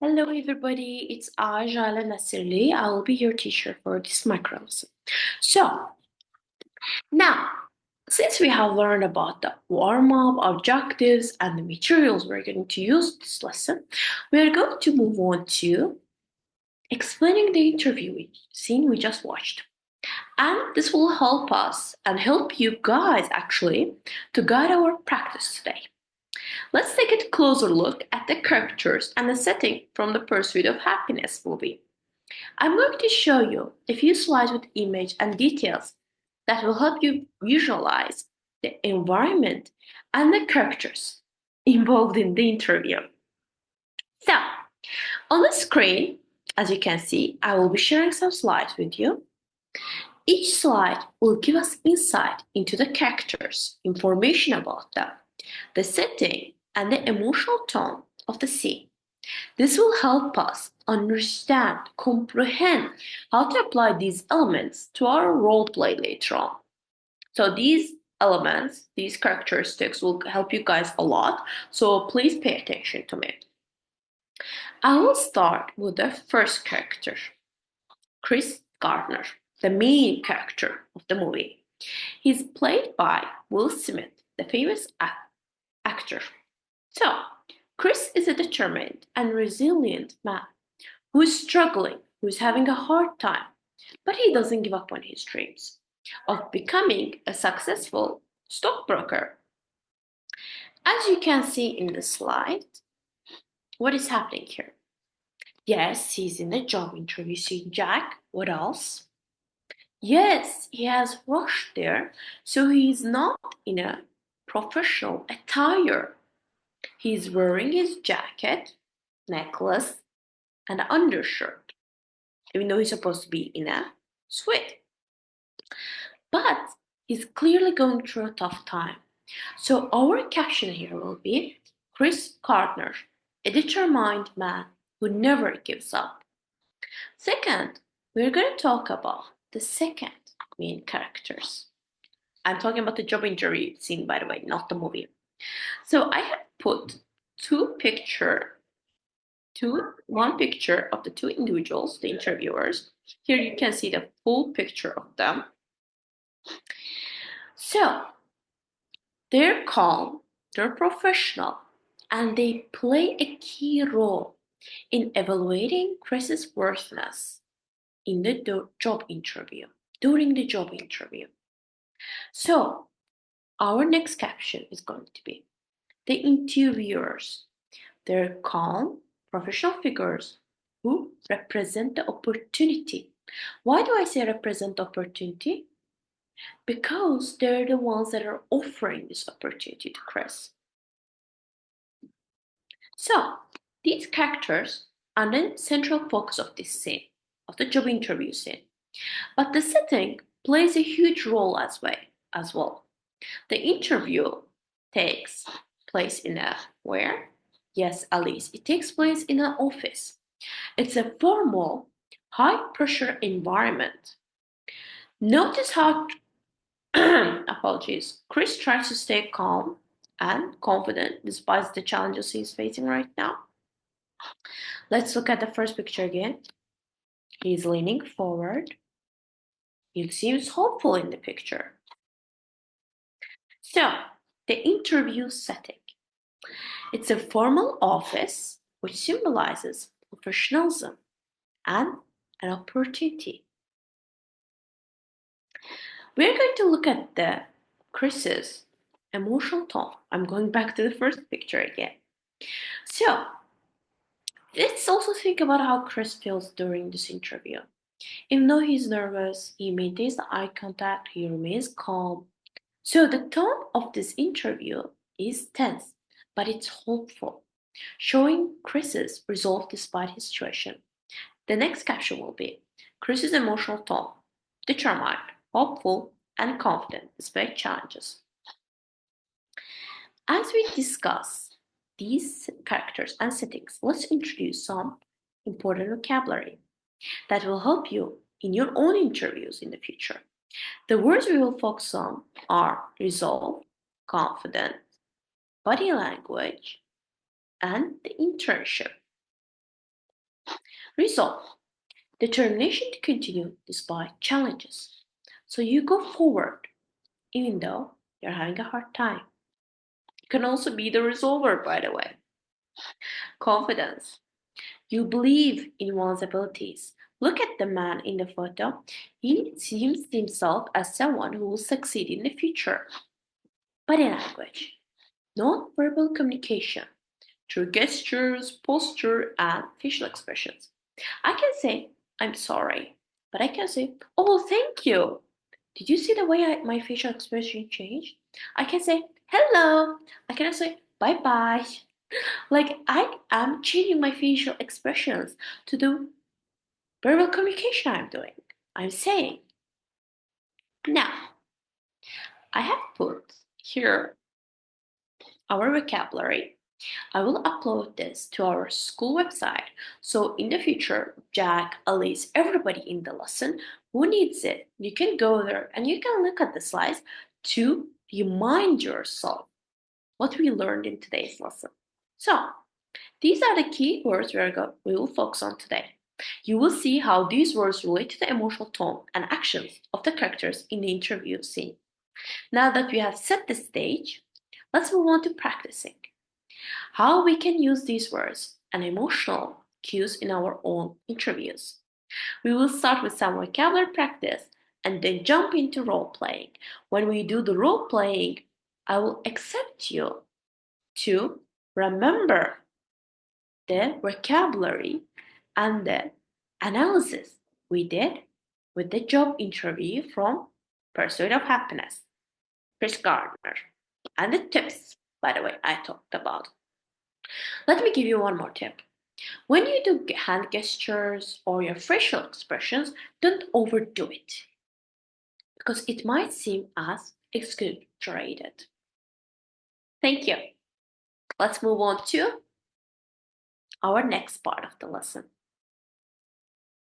Hello everybody, it's Jala Nasirli. I will be your teacher for this micros. So now, since we have learned about the warm-up, objectives, and the materials we're going to use this lesson, we are going to move on to explaining the interview scene we just watched. And this will help us and help you guys actually to guide our practice today. Let's take a closer look at the characters and the setting from the Pursuit of Happiness movie. I'm going to show you a few slides with image and details that will help you visualize the environment and the characters involved in the interview. So, on the screen, as you can see, I will be sharing some slides with you. Each slide will give us insight into the characters, information about them, the setting, and the emotional tone of the scene. This will help us understand, comprehend how to apply these elements to our role play later on. So these elements, these characteristics will help you guys a lot. So please pay attention to me. I will start with the first character, Chris Gardner, the main character of the movie. He's played by Will Smith, the famous actor. So, Chris is a determined and resilient man who is struggling, who is having a hard time, but he doesn't give up on his dreams of becoming a successful stockbroker. As you can see in the slide, what is happening here? Yes, he's in a job interview. See, Jack, what else? Yes, he has rushed there, so he's not in a professional attire. He's wearing his jacket, necklace, and undershirt, even though he's supposed to be in a suit. But he's clearly going through a tough time. So our caption here will be Chris Gardner, a determined man who never gives up. Second, we're going to talk about the second main characters. I'm talking about the job interview scene, by the way, not the movie. So I have put one picture of the two individuals, the interviewers. Here you can see the full picture of them. So they're calm, they're professional, and they play a key role in evaluating Chris's worthiness in the job interview, during the job interview. So our next caption is going to be the interviewers. They're calm, professional figures who represent the opportunity. Why do I say represent opportunity? Because they're the ones that are offering this opportunity to Chris. So, these characters are the central focus of this scene, of the job interview scene. But the setting plays a huge role as well. The interview takes place in a where? Yes, Alice. It takes place in an office. It's a formal, high pressure environment. Notice how apologies. Chris tries to stay calm and confident despite the challenges he's facing right now. Let's look at the first picture again. He's leaning forward. He seems hopeful in the picture. So, the interview setting. It's a formal office which symbolizes professionalism and an opportunity. We're going to look at the Chris's emotional tone. I'm going back to the first picture again. So, let's also think about how Chris feels during this interview. Even though he's nervous, he maintains the eye contact, he remains calm. So, the tone of this interview is tense, but it's hopeful, showing Chris's resolve despite his situation. The next caption will be Chris's emotional tone, determined, hopeful, and confident despite challenges. As we discuss these characters and settings, let's introduce some important vocabulary that will help you in your own interviews in the future. The words we will focus on are resolve, confident, body language, and the internship. Resolve. Determination to continue despite challenges. So you go forward even though you're having a hard time. You can also be the resolver, by the way. Confidence. You believe in one's abilities. Look at the man in the photo. He sees himself as someone who will succeed in the future. Body language. Non-verbal communication through gestures, posture, and facial expressions. I can say, I'm sorry, but I can say, oh, thank you. Did you see the way my facial expression changed? I can say, hello. I can say, bye bye. Like I am changing my facial expressions to the verbal communication I'm doing. I'm saying. Now, I have put here our vocabulary. I will upload this to our school website. So in the future, Jack, Alice, everybody in the lesson who needs it, you can go there and you can look at the slides to remind yourself what we learned in today's lesson. So these are the key words we will focus on today. You will see how these words relate to the emotional tone and actions of the characters in the interview scene. Now that we have set the stage, let's move on to practicing. How we can use these words and emotional cues in our own interviews. We will start with some vocabulary practice and then jump into role playing. When we do the role playing, I will accept you to remember the vocabulary and the analysis we did with the job interview from Pursuit of Happiness, Chris Gardner, and the tips, by the way, I talked about. Let me give you one more tip. When you do hand gestures or your facial expressions, don't overdo it because it might seem as exaggerated. Thank you. Let's move on to our next part of the lesson.